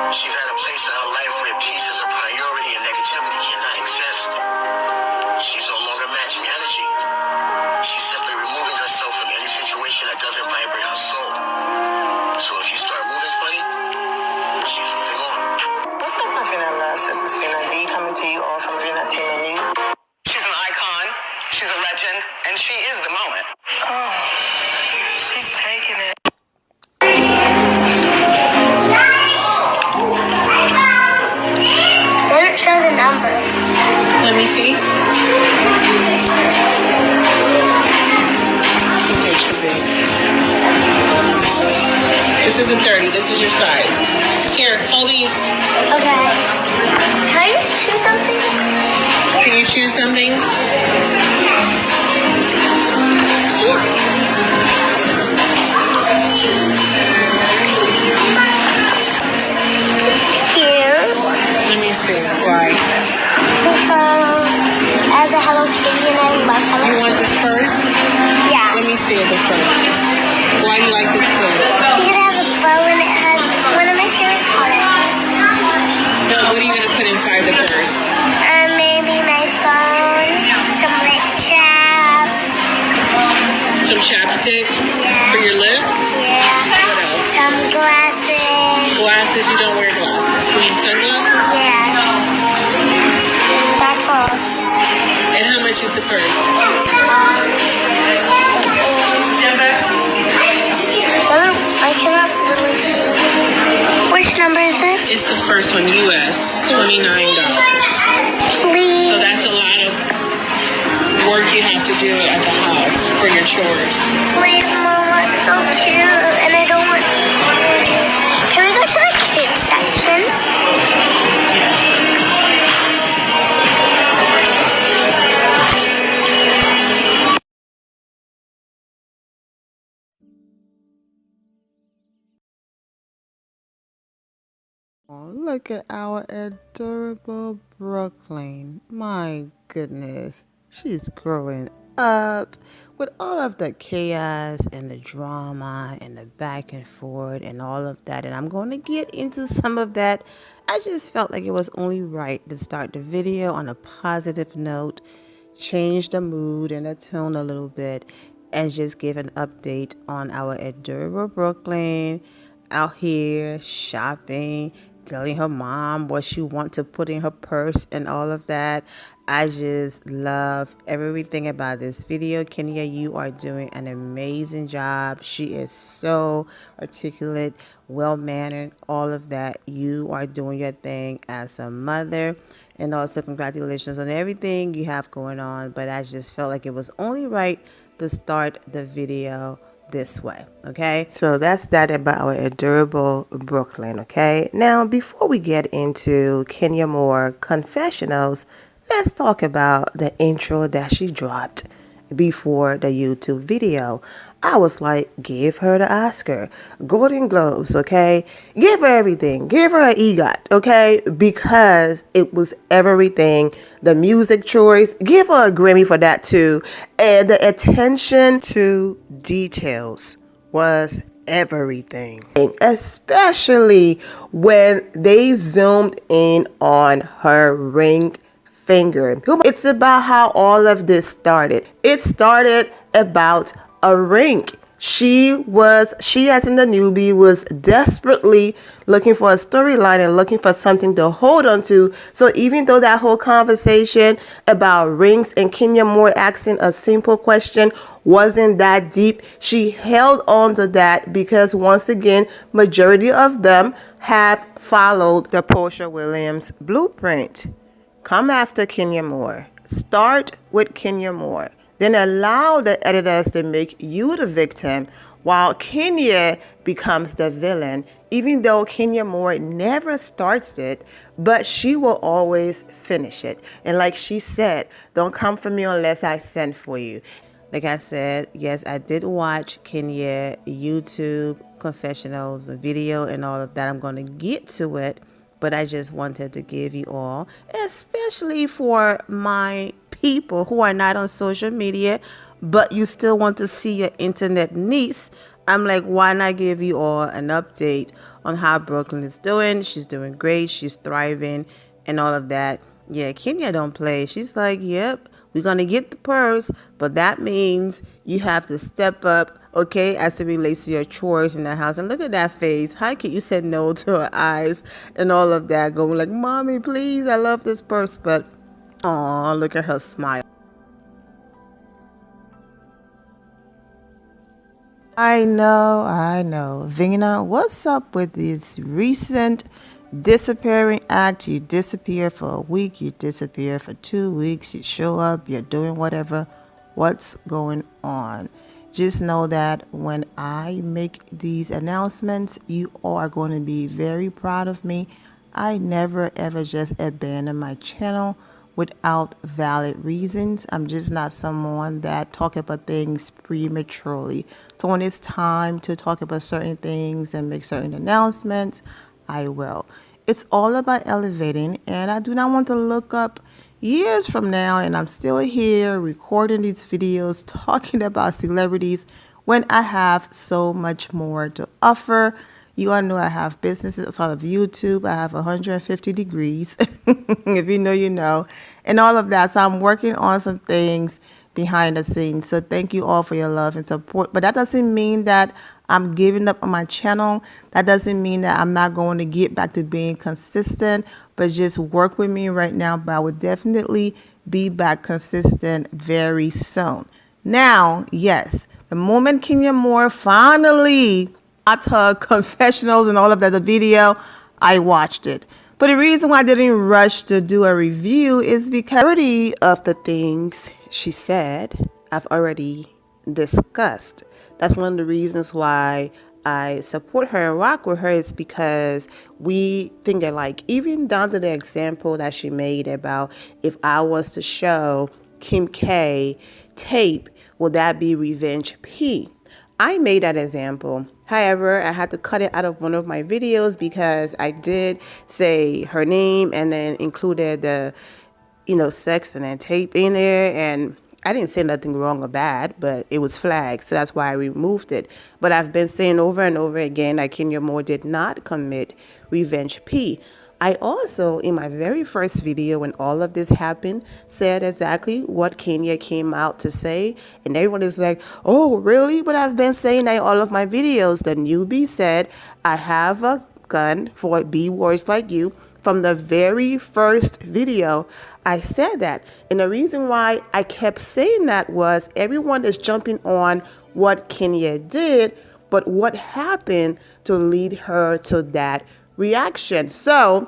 She's at a place in her life where peace is a priority and negativity cannot exist. She's no longer matching energy. She's simply removing herself from any situation that doesn't vibrate her soul. So if you start moving funny, she's moving on. What's up, my Fina love? This is Fina D coming to you all from Fina Tina News. She's an icon, she's a legend, and she is the moment. Oh, she's taking it. Doesn't show the number. Let me see. Okay, too big. This isn't 30. This is your size. Here, hold these. Okay. Can I just choose something? Can you choose something? Cute. Let me see. Why? As a Hello Kitty and I love Hello You want this purse? Yeah. Let me see it first. Why do you like this purse? Because it has a bow and it has one of my favorite colors. No, what are you going to put inside the purse? Maybe my phone, some lip chap. Some chapstick for your lips? Yeah. What else? Some glasses. Glasses? You don't wear glasses. You mean sunglasses? Yeah. That's all. And how much is the purse? I cannot really see. Which number is this? It's the first one, US, $29. Please. So that's a lot of work you have to do at the house for your chores. Please, Mama, it's so cute. And I don't want... Can we go to the kids section? Oh, look at our adorable Brooklyn. My goodness, she's growing up with all of the chaos and the drama and the back and forth and all of that. And I'm going to get into some of that. I just felt like it was only right to start the video on a positive note, change the mood and the tone a little bit, and just give an update on our adorable Brooklyn out here shopping, telling her mom what she wants to put in her purse and all of that. I just love everything about this video. Kenya, you are doing an amazing job. She is so articulate, well-mannered, all of that. You are doing your thing as a mother. And also congratulations on everything you have going on. But I just felt like it was only right to start the video this way. Okay, so that's that about our adorable Brooklyn. Okay, now before we get into Kenya Moore Confessionals, let's talk about the intro that she dropped before the YouTube video. I was like, give her the Oscar, Golden Globes, okay? Give her everything. Give her an EGOT, okay? Because it was everything. The music choice, give her a Grammy for that too. And the attention to details was everything. Especially when they zoomed in on her ring finger. It's about how all of this started. It started about a ring. She as in the newbie was desperately looking for a storyline and looking for something to hold on to. So even though that whole conversation about rings and Kenya Moore asking a simple question wasn't that deep, she held on to that because once again, majority of them have followed the Portia Williams blueprint. Come after Kenya Moore. Start with Kenya Moore. Then allow the editors to make you the victim while Kenya becomes the villain, even though Kenya Moore never starts it, but she will always finish it. And like she said, don't come for me unless I send for you. Like I said, yes, I did watch Kenya YouTube Confessionals video and all of that. I'm going to get to it. But I just wanted to give you all, especially for my people who are not on social media, but you still want to see your internet niece. I'm like, why not give you all an update on how Brooklyn is doing. She's doing great. She's thriving and all of that. Yeah, Kenya don't play. She's like, yep, we're going to get the purse, but that means you have to step up, okay, as it relates to your chores in the house. And look at that face. How can you say no to her eyes and all of that, going like, Mommy, please, I love this purse. But, oh, look at her smile. I know. Vina, what's up with this recent disappearing act? You disappear for a week, you disappear for 2 weeks, you show up, you're doing whatever. What's going on? Just know that when I make these announcements, you are going to be very proud of me. I never ever just abandon my channel without valid reasons. I'm just not someone that talk about things prematurely. So when it's time to talk about certain things and make certain announcements, I will. It's all about elevating, and I do not want to look up years from now and I'm still here recording these videos talking about celebrities when I have so much more to offer. You all know I have businesses outside of YouTube. I have 150 degrees. If you know, you know. And all of that. So I'm working on some things behind the scenes. So thank you all for your love and support. But that doesn't mean that I'm giving up on my channel. That doesn't mean that I'm not going to get back to being consistent. But just work with me right now. But I would definitely be back consistent very soon. Now, yes, the moment Kenya Moore finally got her confessionals and all of that, the video, I watched it. But the reason why I didn't rush to do a review is because 30 of the things she said I've already discussed. That's one of the reasons why I support her and rock with her, is because we think alike, even down to the example that she made about if I was to show Kim K tape, will that be Revenge P? I made that example. However, I had to cut it out of one of my videos because I did say her name and then included the, sex and then tape in there. And I didn't say nothing wrong or bad, but it was flagged. So that's why I removed it. But I've been saying over and over again that Kenya Moore did not commit Revenge P. I also, in my very first video when all of this happened, said exactly what Kenya came out to say. And everyone is like, oh, really? But I've been saying that in all of my videos. The newbie said, I have a gun for B-words like you. From the very first video, I said that. And the reason why I kept saying that was everyone is jumping on what Kenya did, but what happened to lead her to that reaction. So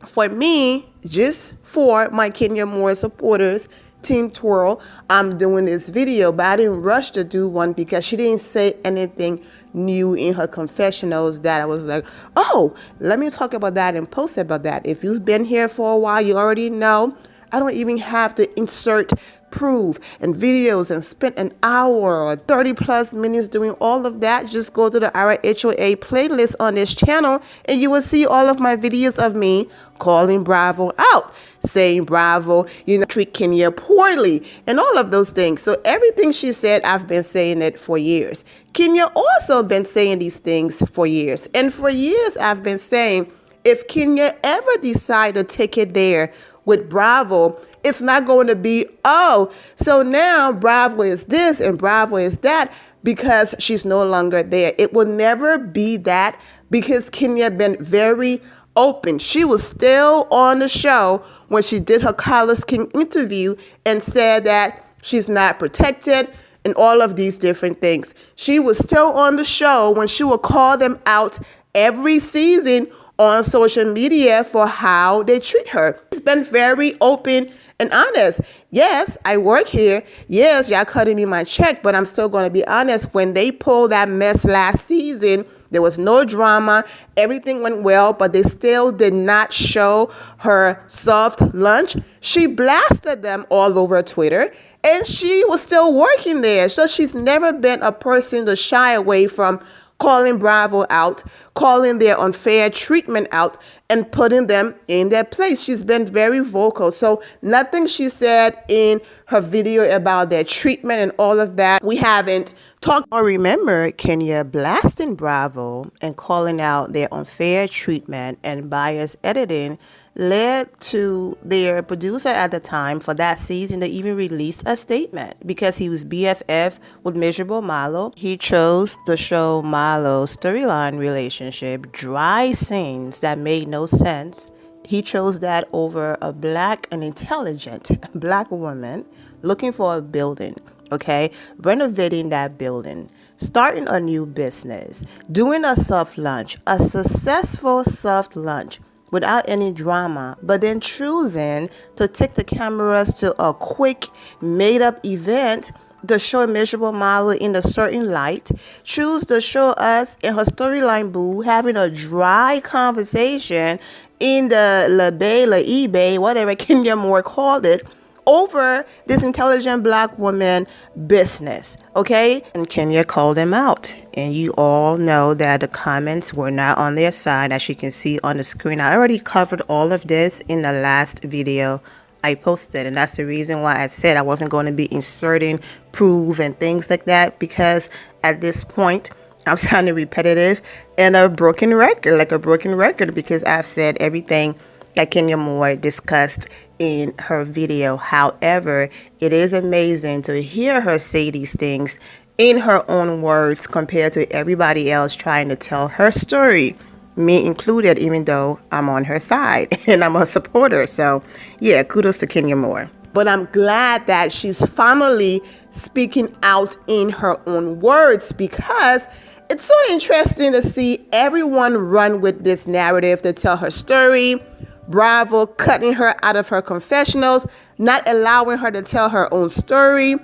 for me, just for my Kenya Moore supporters, Team Twirl, I'm doing this video, but I didn't rush to do one because she didn't say anything new in her confessionals that I was like, oh, let me talk about that and post about that. If you've been here for a while, you already know I don't even have to insert proof and videos and spend an hour or 30 plus minutes doing all of that. Just go to the RHOA playlist on this channel and you will see all of my videos of me calling Bravo out, saying Bravo, treat Kenya poorly and all of those things. So everything she said, I've been saying it for years. Kenya also been saying these things for years. And for years, I've been saying, if Kenya ever decide to take it there with Bravo, it's not going to be, oh, so now Bravo is this and Bravo is that because she's no longer there. It will never be that because Kenya been very open. She was still on the show when she did her Carlos King interview and said that she's not protected and all of these different things. She was still on the show when she would call them out every season on social media for how they treat her. She's been very open and honest. Yes, I work here. Yes, y'all cutting me my check, but I'm still going to be honest. When they pulled that mess last season, there was no drama. Everything went well, but they still did not show her soft lunch. She blasted them all over Twitter, and she was still working there. So she's never been a person to shy away from calling Bravo out, calling their unfair treatment out, and putting them in their place. She's been very vocal. So nothing she said in her video about their treatment and all of that. We haven't talked or remember Kenya blasting Bravo and calling out their unfair treatment and biased editing led to their producer at the time for that season to even release a statement because he was BFF with Miserable Milo. He chose to show Milo's storyline relationship dry scenes that made no sense. He chose that over a black and intelligent black woman looking for a building, okay? Renovating that building, starting a new business, doing a soft launch, a successful soft launch without any drama, but then choosing to take the cameras to a quick made-up event to show Miserable Milo in a certain light, choose to show us in her storyline boo having a dry conversation in the La Bay, La eBay, whatever Kenya Moore called it, over this intelligent black woman business, okay? And Kenya called them out. And you all know that the comments were not on their side, as you can see on the screen. I already covered all of this in the last video I posted, and that's the reason why I said I wasn't going to be inserting proof and things like that, because at this point I'm sounding repetitive and a broken record, because I've said everything that Kenya Moore discussed in her video. However, it is amazing to hear her say these things in her own words compared to everybody else trying to tell her story, me included, even though I'm on her side and I'm a supporter. So yeah, kudos to Kenya Moore. But I'm glad that she's finally speaking out in her own words, because it's so interesting to see everyone run with this narrative to tell her story. Bravo cutting her out of her confessionals, not allowing her to tell her own story.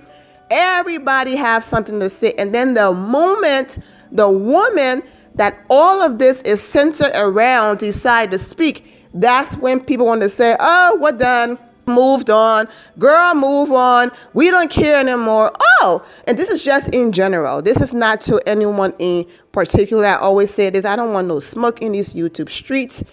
Everybody have something to say. And then the moment the woman that all of this is centered around decide to speak, that's when people want to say, oh, we're done, moved on, girl, move on, we don't care anymore. Oh, and this is just in general. This is not to anyone in particular. I always say this, I don't want no smoke in these YouTube streets.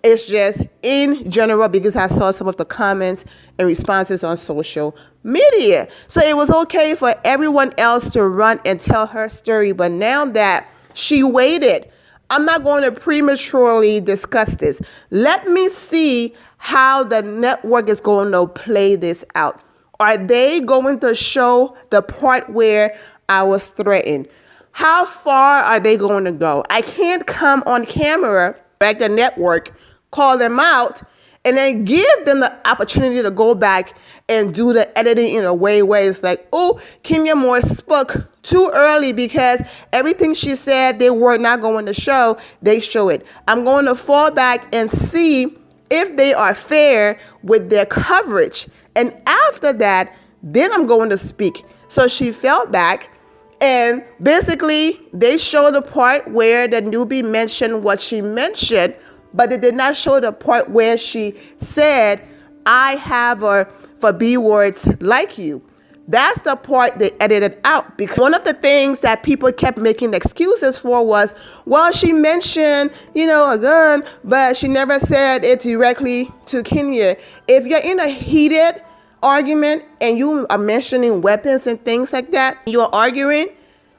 It's just in general, because I saw some of the comments and responses on social media. So it was okay for everyone else to run and tell her story. But now that she waited, I'm not going to prematurely discuss this. Let me see how the network is going to play this out. Are they going to show the part where I was threatened? How far are they going to go? I can't come on camera, back the network, call them out, and then give them the opportunity to go back and do the editing in a way where it's like, oh, Kenya Moore spoke too early because everything she said they were not going to show, they show it. I'm going to fall back and see if they are fair with their coverage. And after that, then I'm going to speak. So she fell back, and basically they showed the part where the newbie mentioned what she mentioned, but they did not show the part where she said, I have a for B words like you. That's the part they edited out, because one of the things that people kept making excuses for was, well, she mentioned, a gun, but she never said it directly to Kenya. If you're in a heated argument and you are mentioning weapons and things like that, you're arguing,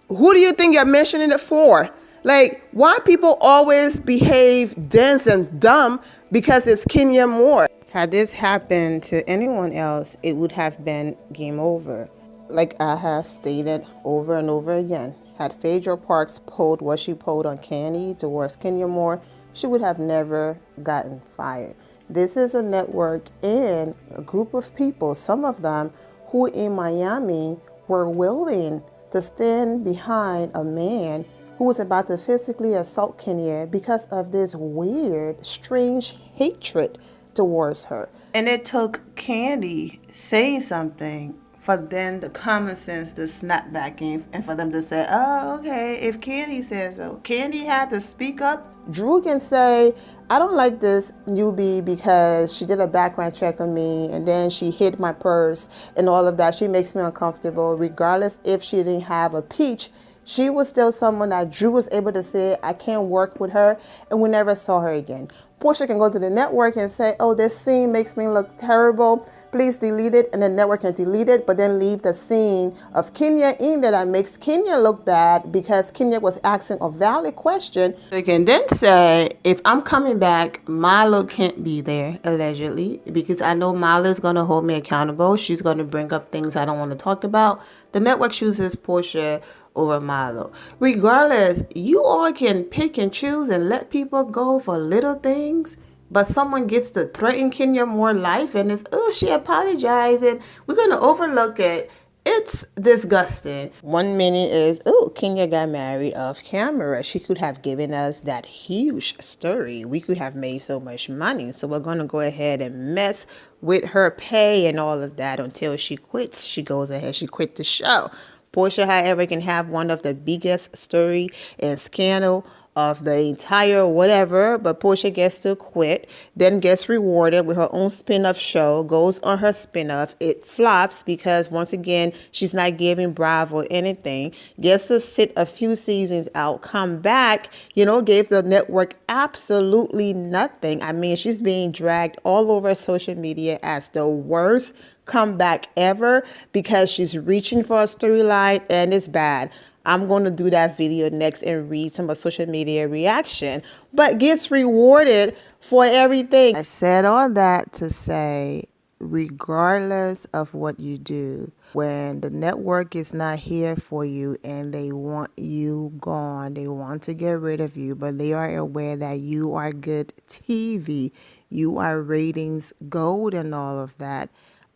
who do you think you're mentioning it for? Like, why people always behave dense and dumb because it's Kenya Moore? Had this happened to anyone else, it would have been game over. Like I have stated over and over again, had Phaedra Parks pulled what she pulled on Candy towards Kenya Moore, she would have never gotten fired. This is a network and a group of people, some of them who in Miami were willing to stand behind a man who was about to physically assault Kenya because of this weird, strange hatred towards her. And it took Candy saying something for then the common sense to snap back in and for them to say, oh, okay, if Candy says so. Candy had to speak up. Drew can say, I don't like this newbie because she did a background check on me and then she hid my purse and all of that. She makes me uncomfortable. Regardless if she didn't have a peach, she was still someone that Drew was able to say, I can't work with her, and we never saw her again. Portia can go to the network and say, oh, this scene makes me look terrible. please delete it, and the network can delete it, but then leave the scene of Kenya in there that makes Kenya look bad because Kenya was asking a valid question. They can then say, if I'm coming back, Milo can't be there, allegedly, because I know Milo's going to hold me accountable. She's going to bring up things I don't want to talk about. The network chooses Portia over Milo. Regardless, you all can pick and choose and let people go for little things, but someone gets to threaten Kenya more life and it's, oh, she apologized and we're going to overlook it. It's disgusting. 1 minute is, oh, Kenya got married off camera. She could have given us that huge story. We could have made so much money. So we're going to go ahead and mess with her pay and all of that until she quits. She goes ahead, she quit the show. Portia, however, can have one of the biggest story and scandal of the entire whatever, but Portia gets to quit, then gets rewarded with her own spin-off show, goes on her spin-off. It flops because, once again, she's not giving Bravo anything, gets to sit a few seasons out, come back, gave the network absolutely nothing. I mean, she's being dragged all over social media as the worst comeback ever because she's reaching for a storyline and it's bad. I'm going to do that video next and read some of social media reaction, but gets rewarded for everything. I said all that to say, regardless of what you do, when the network is not here for you and they want you gone, they want to get rid of you, but they are aware that you are good TV, you are ratings gold and all of that.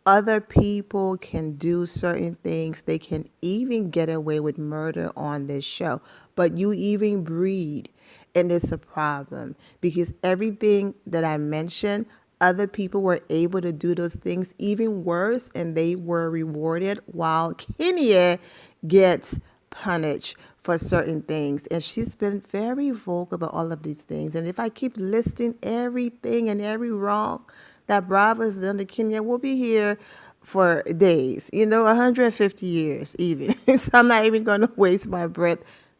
Other people can do certain things. They can even get away with murder on this show. But you even breed, and it's a problem because everything that I mentioned, other people were able to do those things even worse, and they were rewarded while Kenya gets punished for certain things. And she's been very vocal about all of these things. And if I keep listing everything and every wrong that Bravo's done to Kenya, will be here for days, 150 years even. So I'm not even going to waste my breath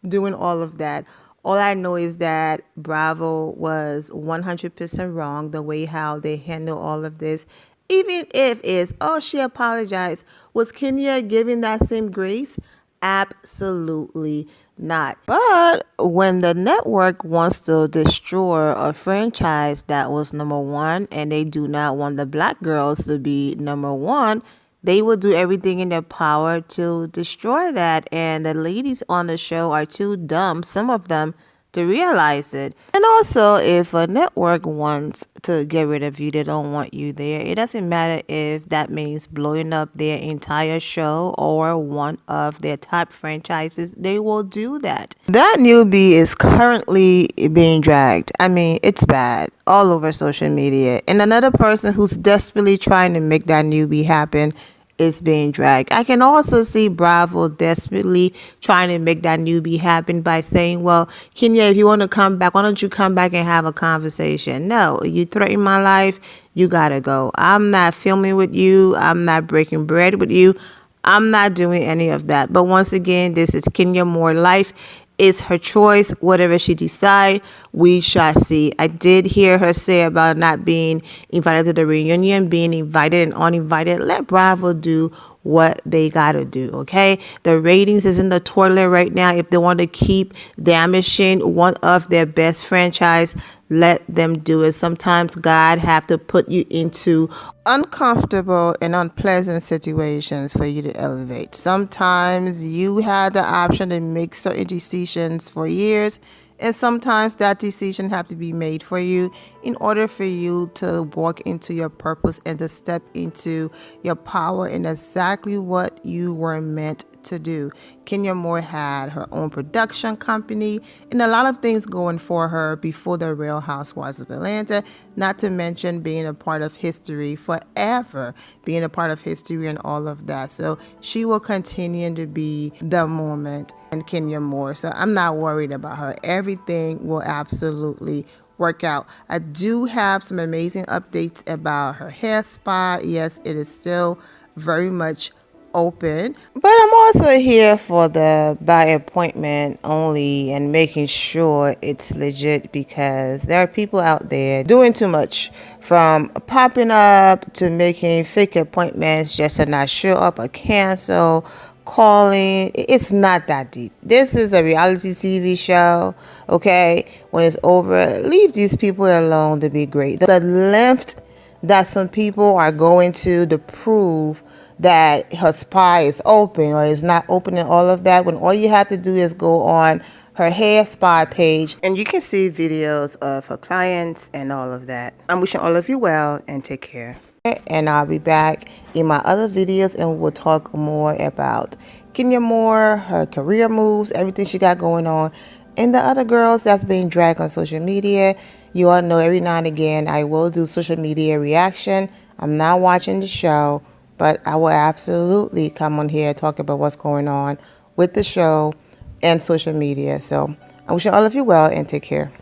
doing all of that. All I know is that Bravo was 100% wrong the way how they handle all of this. Even if it's, oh, she apologized. Was Kenya giving that same grace? Absolutely not. But when the network wants to destroy a franchise that was number one and they do not want the black girls to be number one, they will do everything in their power to destroy that. And the ladies on the show are too dumb, some of them, to realize it. And also, if a network wants to get rid of you, they don't want you there. It doesn't matter if that means blowing up their entire show or one of their top franchises, they will do that. That newbie is currently being dragged. I mean, it's bad all over social media. And another person who's desperately trying to make that newbie happen is being dragged. I can also see Bravo desperately trying to make that newbie happen by saying, well, Kenya, if you want to come back, why don't you come back and have a conversation? No, you threaten my life, you gotta go. I'm not filming with you. I'm not breaking bread with you. I'm not doing any of that. But once again, this is Kenya Moore life. It's her choice. Whatever she decide, we shall see. I did hear her say about not being invited to the reunion, being invited and uninvited. Let Bravo do what they gotta do, okay? The ratings is in the toilet right now. If they want to keep damaging one of their best franchise, let them do it. Sometimes God have to put you into uncomfortable and unpleasant situations for you to elevate. Sometimes you had the option to make certain decisions for years, and sometimes that decision have to be made for you in order for you to walk into your purpose and to step into your power and exactly what you were meant to do. Kenya Moore had her own production company and a lot of things going for her before the Real Housewives of Atlanta, not to mention being a part of history forever, being a part of history and all of that. So she will continue to be the moment and Kenya Moore. So I'm not worried about her. Everything will absolutely work out. I do have some amazing updates about her hair spa. Yes, it is still very much open. But I'm also here for the by appointment only and making sure it's legit, because there are people out there doing too much, from popping up to making fake appointments just to not show up or cancel, calling. It's not that deep. This is a reality TV show, okay? When it's over, leave these people alone to be great. The length that some people are going to prove that her spa is open or is not open and all of that, when all you have to do is go on her hair spa page and you can see videos of her clients and all of that. I'm wishing all of you well and take care. And I'll be back in my other videos and we'll talk more about Kenya Moore, her career moves, everything she got going on, and the other girls that's being dragged on social media. You all know every now and again I will do social media reaction. I'm not watching the show, but I will absolutely come on here and talk about what's going on with the show and social media. So I wish all of you well and take care.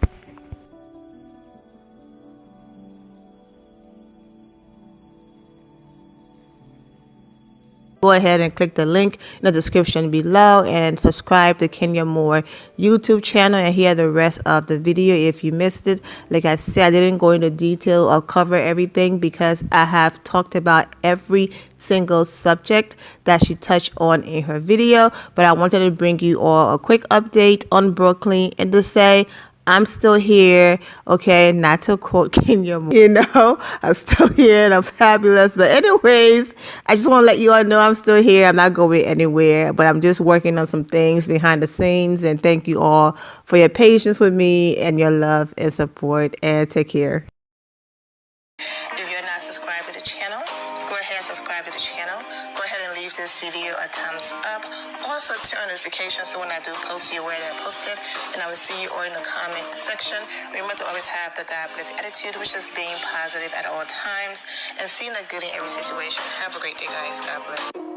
Go ahead and click the link in the description below and subscribe to Kenya Moore YouTube channel and hear the rest of the video if you missed it. Like I said, I didn't go into detail or cover everything because I have talked about every single subject that she touched on in her video, but I wanted to bring you all a quick update on Brooklyn and to say I'm still here, okay? Not to quote Kenya Moore, you know, I'm still here and I'm fabulous. But anyways, I just want to let you all know I'm still here. I'm not going anywhere, but I'm just working on some things behind the scenes. And thank you all for your patience with me and your love and support. And take care. If you're not subscribed to the channel, go ahead and subscribe to the channel. Go ahead and leave this video a thumbs up. Also turn on notifications so when I do post, you're aware that I posted. And I will see you all in the comment section. Remember to always have the God bless attitude, which is being positive at all times and seeing the good in every situation. Have a great day, guys. God bless.